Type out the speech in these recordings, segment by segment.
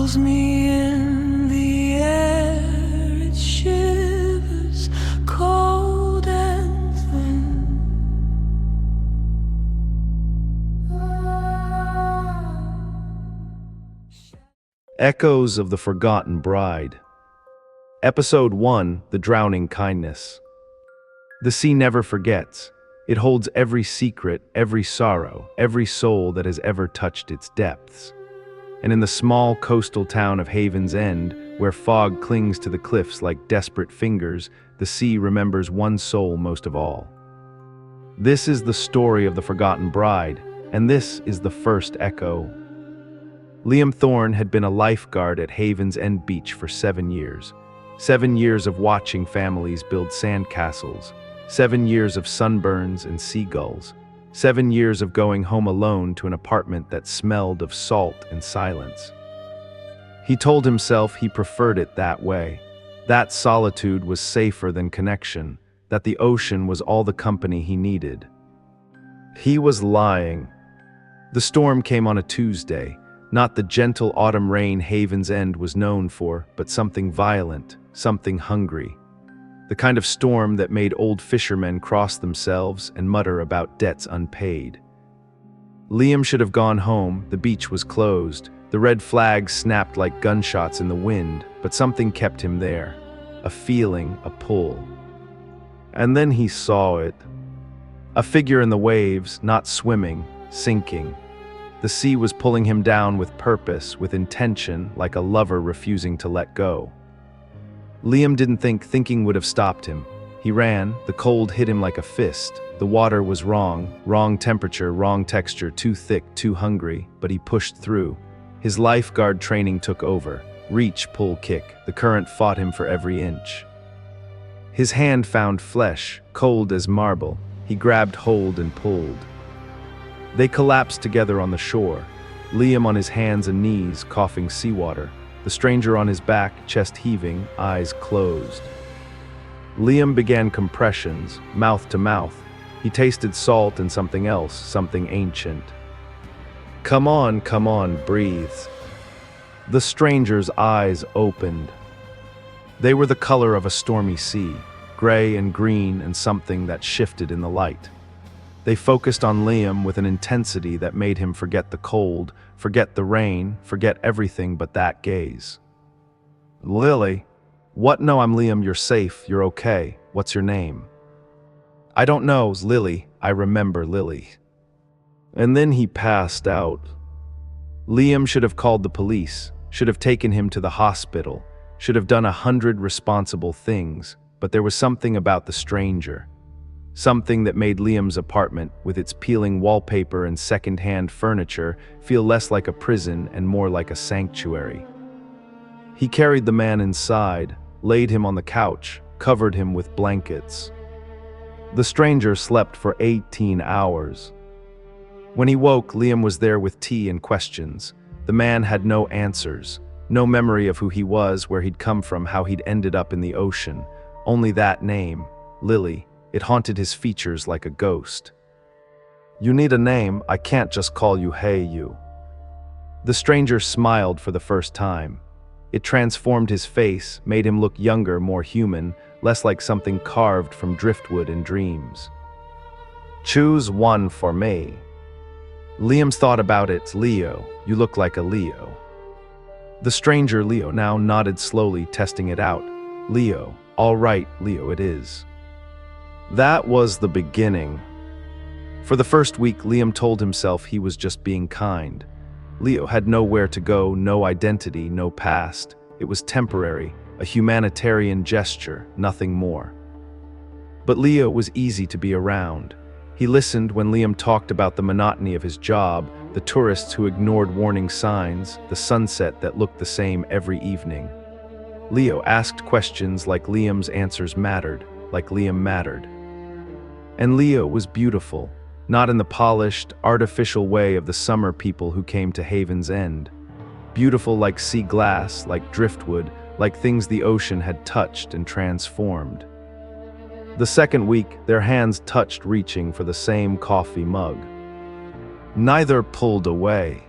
pulls me in the air, it shivers cold and thin. Echoes of the Forgotten Bride. Episode 1, The Drowning Kindness. The sea never forgets. It holds every secret, every sorrow, every soul that has ever touched its depths. And in the small coastal town of Haven's End, where fog clings to the cliffs like desperate fingers, the sea remembers one soul most of all. This is the story of the Forgotten Bride, and this is the first echo. Liam Thorne had been a lifeguard at Haven's End Beach for 7 years. 7 years of watching families build sandcastles. 7 years of sunburns and seagulls. 7 years of going home alone to an apartment that smelled of salt and silence. He told himself he preferred it that way. That solitude was safer than connection, that the ocean was all the company he needed. He was lying. The storm came on a Tuesday, not the gentle autumn rain Haven's End was known for, but something violent, something hungry. The kind of storm that made old fishermen cross themselves and mutter about debts unpaid. Liam should have gone home. The beach was closed. The red flags snapped like gunshots in the wind, but something kept him there. A feeling, a pull. And then he saw it. A figure in the waves, not swimming, sinking. The sea was pulling him down with purpose, with intention, like a lover refusing to let go. Liam didn't think thinking would have stopped him. He ran. The cold hit him like a fist. The water was wrong temperature, wrong texture, too thick, too hungry, but he pushed through. His lifeguard training took over. Reach, pull, kick. The current fought him for every inch. His hand found flesh, cold as marble. He grabbed hold and pulled. They collapsed together on the shore. Liam on his hands and knees, coughing seawater. The stranger on his back, chest heaving, eyes closed. Liam began compressions, mouth to mouth. He tasted salt and something else, something ancient. Come on, breathe. The stranger's eyes opened. They were the color of a stormy sea, gray and green and something that shifted in the light. They focused on Liam with an intensity that made him forget the cold, forget the rain, forget everything but that gaze. Lily. What? No, I'm Liam. You're safe. You're okay. What's your name? I don't know. Lily. I remember Lily. And then he passed out. Liam should have called the police, should have taken him to the hospital, should have done 100 responsible things, but there was something about the stranger. Something that made Liam's apartment, with its peeling wallpaper and second-hand furniture, feel less like a prison and more like a sanctuary. He carried the man inside, laid him on the couch, covered him with blankets. The stranger slept for 18 hours. When he woke, Liam was there with tea and questions. The man had no answers, no memory of who he was, where he'd come from, how he'd ended up in the ocean. Only that name, Lily. It haunted his features like a ghost. You need a name. I can't just call you Hey You. The stranger smiled for the first time. It transformed his face, made him look younger, more human, less like something carved from driftwood and dreams. Choose one for me. Liam's thought about it. Leo. You look like a Leo. The stranger, Leo, now nodded slowly, testing it out. Leo. All right, Leo it is. That was the beginning. For the first week, Liam told himself he was just being kind. Leo had nowhere to go, no identity, no past. It was temporary, a humanitarian gesture, nothing more. But Leo was easy to be around. He listened when Liam talked about the monotony of his job, the tourists who ignored warning signs, the sunset that looked the same every evening. Leo asked questions like Liam's answers mattered, like Liam mattered. And Leo was beautiful, not in the polished, artificial way of the summer people who came to Haven's End. Beautiful like sea glass, like driftwood, like things the ocean had touched and transformed. The second week, their hands touched, reaching for the same coffee mug. Neither pulled away.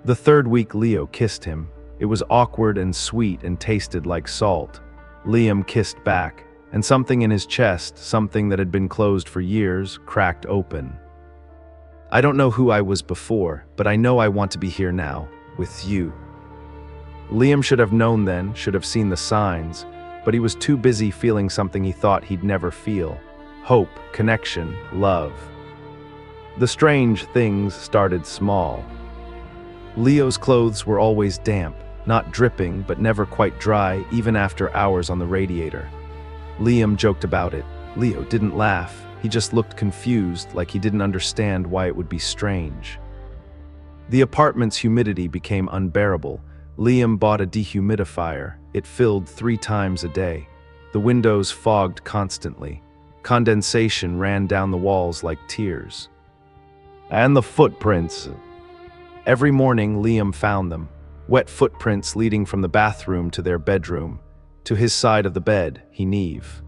The third week, Leo kissed him. It was awkward and sweet and tasted like salt. Liam kissed back, and something in his chest, something that had been closed for years, cracked open. I don't know who I was before, but I know I want to be here now, with you. Liam should have known then, should have seen the signs, but he was too busy feeling something he thought he'd never feel. Hope, connection, love. The strange things started small. Leo's clothes were always damp, not dripping but never quite dry, even after hours on the radiator. Liam joked about it. Leo didn't laugh. He just looked confused, like he didn't understand why it would be strange. The apartment's humidity became unbearable. Liam bought a dehumidifier. It filled 3 times a day. The windows fogged constantly. Condensation ran down the walls like tears. And the footprints. Every morning, Liam found them. Wet footprints leading from the bathroom to their bedroom. To his side of the bed, he neave.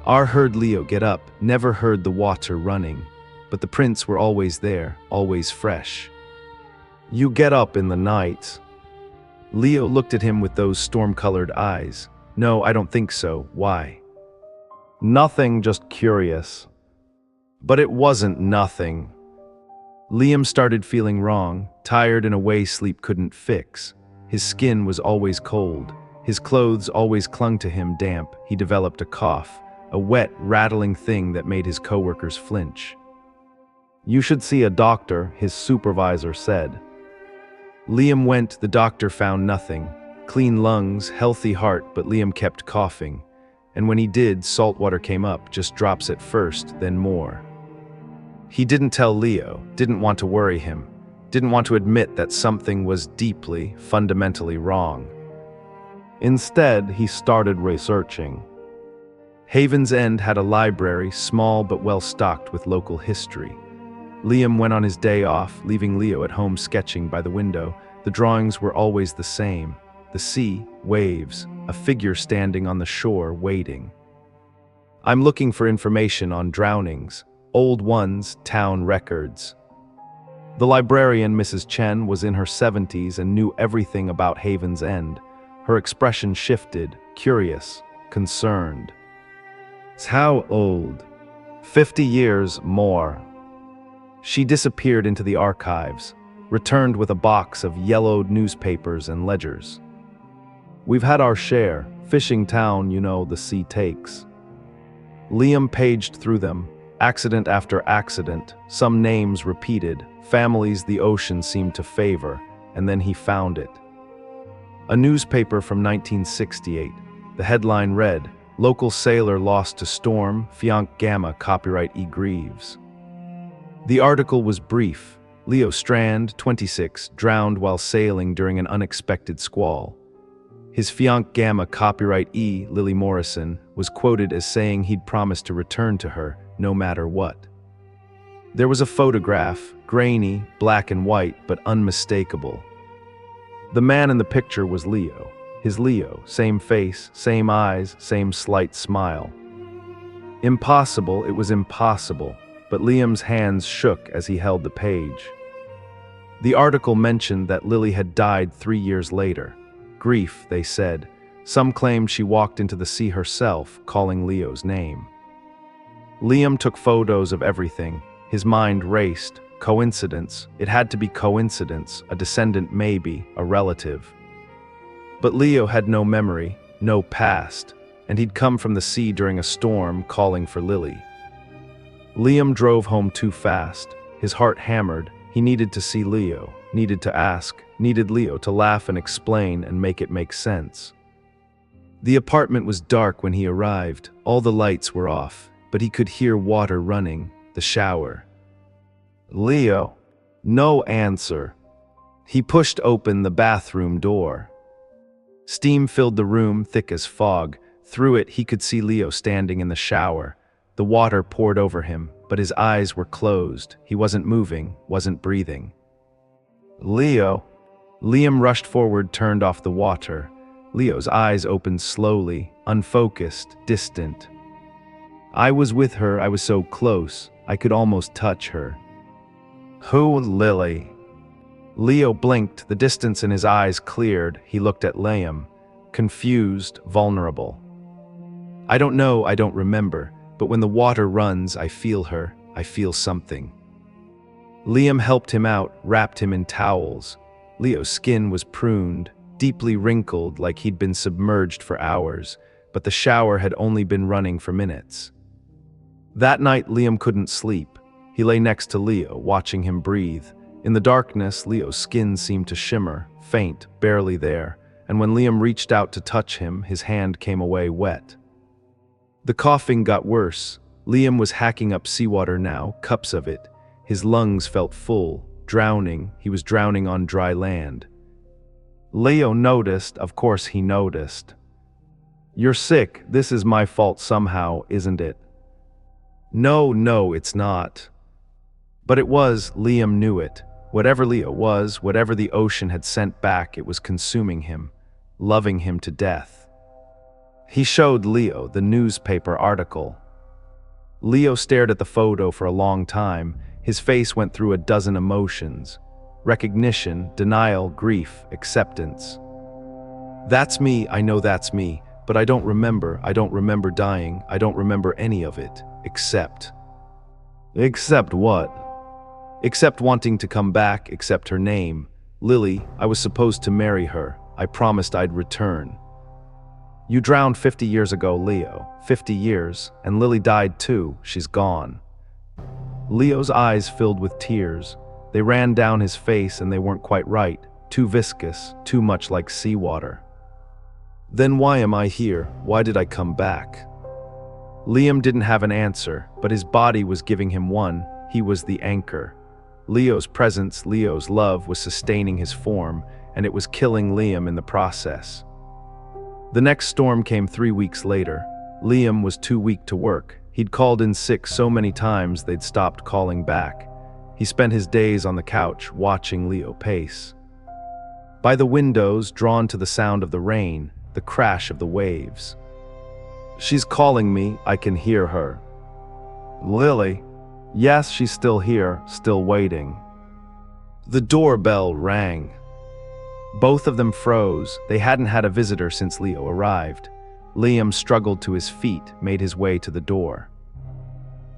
R heard Leo get up, never heard the water running, but the prints were always there, always fresh. You get up in the night. Leo looked at him with those storm-colored eyes. No, I don't think so. Why? Nothing, just curious. But it wasn't nothing. Liam started feeling wrong, tired in a way sleep couldn't fix. His skin was always cold. His clothes always clung to him damp. He developed a cough, a wet, rattling thing that made his coworkers flinch. You should see a doctor, his supervisor said. Liam went, the doctor found nothing. Clean lungs, healthy heart, but Liam kept coughing. And when he did, salt water came up, just drops at first, then more. He didn't tell Leo, didn't want to worry him, didn't want to admit that something was deeply, fundamentally wrong. Instead, he started researching. Haven's End had a library, small but well-stocked with local history. Liam went on his day off, leaving Leo at home sketching by the window. The drawings were always the same. The sea, waves, a figure standing on the shore waiting. I'm looking for information on drownings, old ones, town records. The librarian, Mrs. Chen, was in her 70s and knew everything about Haven's End. Her expression shifted, curious, concerned. How old? 50 years more. She disappeared into the archives, returned with a box of yellowed newspapers and ledgers. We've had our share, fishing town, you know, the sea takes. Liam paged through them, accident after accident, some names repeated, families the ocean seemed to favor, and then he found it. A newspaper from 1968. The headline read, Local sailor lost to storm, Fianc Gamma, copyright E. Greaves. The article was brief. Leo Strand, 26, drowned while sailing during an unexpected squall. His Fianc Gamma, copyright E. Lily Morrison, was quoted as saying he'd promised to return to her, no matter what. There was a photograph, grainy, black and white, but unmistakable. The man in the picture was Leo. His Leo, same face, same eyes, same slight smile. Impossible, it was impossible, but Liam's hands shook as he held the page. The article mentioned that Lily had died 3 years later. Grief, they said. Some claimed she walked into the sea herself, calling Leo's name. Liam took photos of everything. His mind raced. Coincidence. It had to be coincidence, a descendant maybe, a relative. But Leo had no memory, no past, and he'd come from the sea during a storm calling for Lily. Liam drove home too fast. His heart hammered. He needed to see Leo, needed to ask, needed Leo to laugh and explain and make it make sense. The apartment was dark when he arrived. All the lights were off, but he could hear water running, the shower. Leo. No answer. He pushed open the bathroom door. Steam filled the room, thick as fog. Through it, he could see Leo standing in the shower. The water poured over him, but his eyes were closed. He wasn't moving, wasn't breathing. Leo. Liam rushed forward, turned off the water. Leo's eyes opened slowly, unfocused, distant. I was with her, I was so close, I could almost touch her. Who, Lily? Leo blinked, the distance in his eyes cleared. He looked at Liam, confused, vulnerable. I don't know, I don't remember, but when the water runs, I feel her, I feel something. Liam helped him out, wrapped him in towels. Leo's skin was pruned, deeply wrinkled like he'd been submerged for hours, but the shower had only been running for minutes. That night, Liam couldn't sleep. He lay next to Leo, watching him breathe. In the darkness, Leo's skin seemed to shimmer, faint, barely there, and when Liam reached out to touch him, his hand came away wet. The coughing got worse. Liam was hacking up seawater now, cups of it. His lungs felt full, drowning. He was drowning on dry land. Leo noticed, of course he noticed. You're sick, this is my fault somehow, isn't it? No, it's not. But it was, Liam knew it. Whatever Leo was, whatever the ocean had sent back, it was consuming him, loving him to death. He showed Leo the newspaper article. Leo stared at the photo for a long time. His face went through a dozen emotions. Recognition, denial, grief, acceptance. That's me, I know that's me, but I don't remember dying, I don't remember any of it, except. Except what? Except wanting to come back, except her name. Lily, I was supposed to marry her. I promised I'd return. You drowned 50 years ago, Leo. 50 years, and Lily died too. She's gone. Leo's eyes filled with tears. They ran down his face and they weren't quite right. Too viscous, too much like seawater. Then why am I here? Why did I come back? Liam didn't have an answer, but his body was giving him one. He was the anchor. Leo's presence, Leo's love was sustaining his form, and it was killing Liam in the process. The next storm came 3 weeks later. Liam was too weak to work. He'd called in sick so many times they'd stopped calling back. He spent his days on the couch, watching Leo pace. By the windows, drawn to the sound of the rain, the crash of the waves. She's calling me, I can hear her. Lily? Yes, she's still here, still waiting. The doorbell rang. Both of them froze. They hadn't had a visitor since Leo arrived. Liam struggled to his feet, made his way to the door.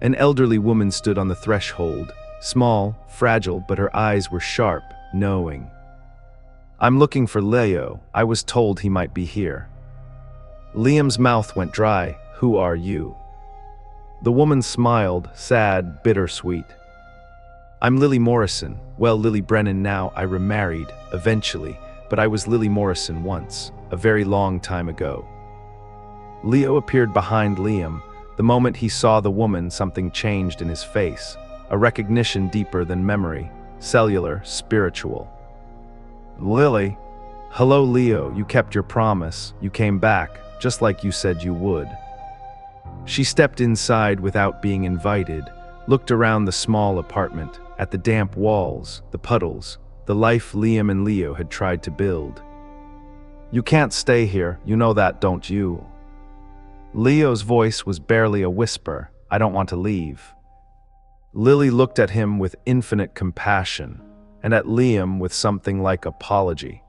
An elderly woman stood on the threshold, small, fragile, but her eyes were sharp, knowing. I'm looking for Leo. I was told he might be here. Liam's mouth went dry. Who are you? The woman smiled, sad, bittersweet. I'm Lily Morrison. Well, Lily Brennan now. I remarried, eventually, but I was Lily Morrison once, a very long time ago. Leo appeared behind Liam. The moment he saw the woman, something changed in his face, a recognition deeper than memory, cellular, spiritual. Lily. Hello, Leo, you kept your promise. You came back, just like you said you would. She stepped inside without being invited, looked around the small apartment, at the damp walls, the puddles, the life Liam and Leo had tried to build. You can't stay here, you know that, don't you? Leo's voice was barely a whisper. I don't want to leave. Lily looked at him with infinite compassion, and at Liam with something like apology.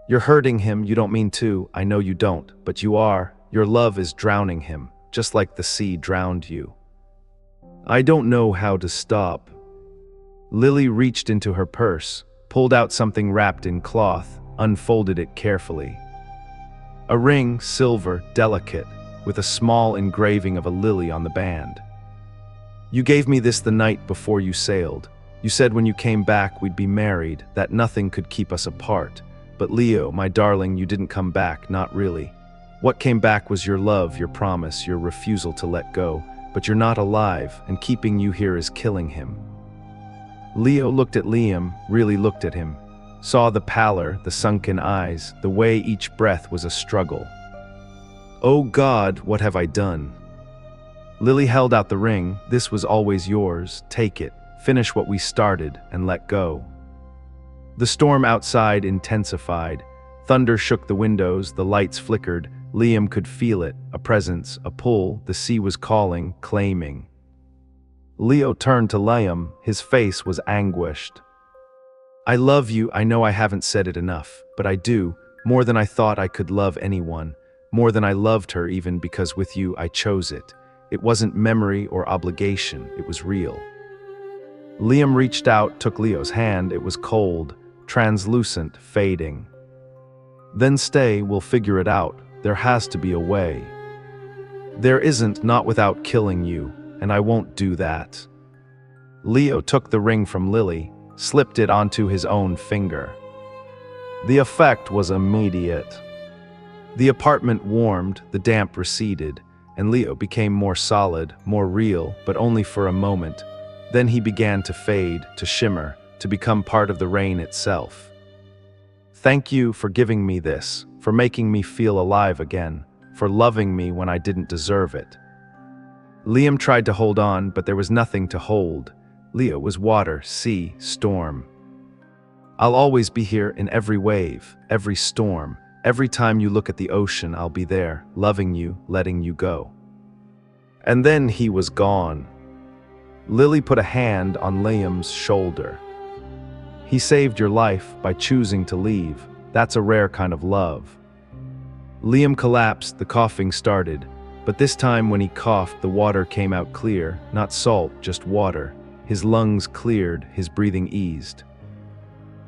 You're hurting him, you don't mean to, I know you don't, but you are. Your love is drowning him, just like the sea drowned you. I don't know how to stop. Lily reached into her purse, pulled out something wrapped in cloth, unfolded it carefully. A ring, silver, delicate, with a small engraving of a lily on the band. You gave me this the night before you sailed. You said when you came back we'd be married, that nothing could keep us apart. But Leo, my darling, you didn't come back, not really. What came back was your love, your promise, your refusal to let go. But you're not alive, and keeping you here is killing him. Leo looked at Liam, really looked at him. Saw the pallor, the sunken eyes, the way each breath was a struggle. Oh God, what have I done? Lily held out the ring. This was always yours. Take it, finish what we started, and let go. The storm outside intensified. Thunder shook the windows, the lights flickered. Liam could feel it, a presence, a pull. The sea was calling, claiming. Leo turned to Liam. His face was anguished. I love you, I know I haven't said it enough, but I do, more than I thought I could love anyone, more than I loved her even because with you I chose it. It wasn't memory or obligation, it was real. Liam reached out, took Leo's hand. It was cold, translucent, fading. Then stay, we'll figure it out. There has to be a way. There isn't, not without killing you, and I won't do that. Leo took the ring from Lily, slipped it onto his own finger. The effect was immediate. The apartment warmed, the damp receded, and Leo became more solid, more real, but only for a moment. Then he began to fade, to shimmer, to become part of the rain itself. Thank you for giving me this, for making me feel alive again, for loving me when I didn't deserve it. Liam tried to hold on, but there was nothing to hold. Leo was water, sea, storm. I'll always be here in every wave, every storm. Every time you look at the ocean, I'll be there, loving you, letting you go. And then he was gone. Lily put a hand on Liam's shoulder. He saved your life by choosing to leave. That's a rare kind of love. Liam collapsed, the coughing started, but this time when he coughed, the water came out clear, not salt, just water. His lungs cleared, his breathing eased.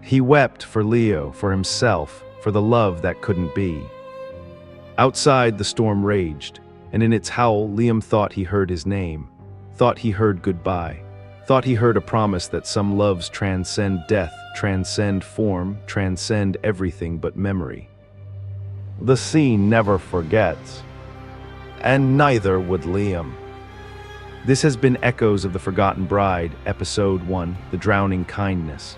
He wept for Leo, for himself, for the love that couldn't be. Outside, the storm raged, and in its howl, Liam thought he heard his name, thought he heard goodbye, thought he heard a promise that some loves transcend death, transcend form, transcend everything but memory. The sea never forgets, and neither would Liam. This has been Echoes of the Forgotten Bride, Episode 1, The Drowning Kindness.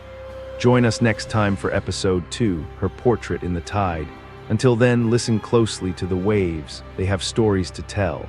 Join us next time for Episode 2, Her Portrait in the Tide. Until then, listen closely to the waves. They have stories to tell.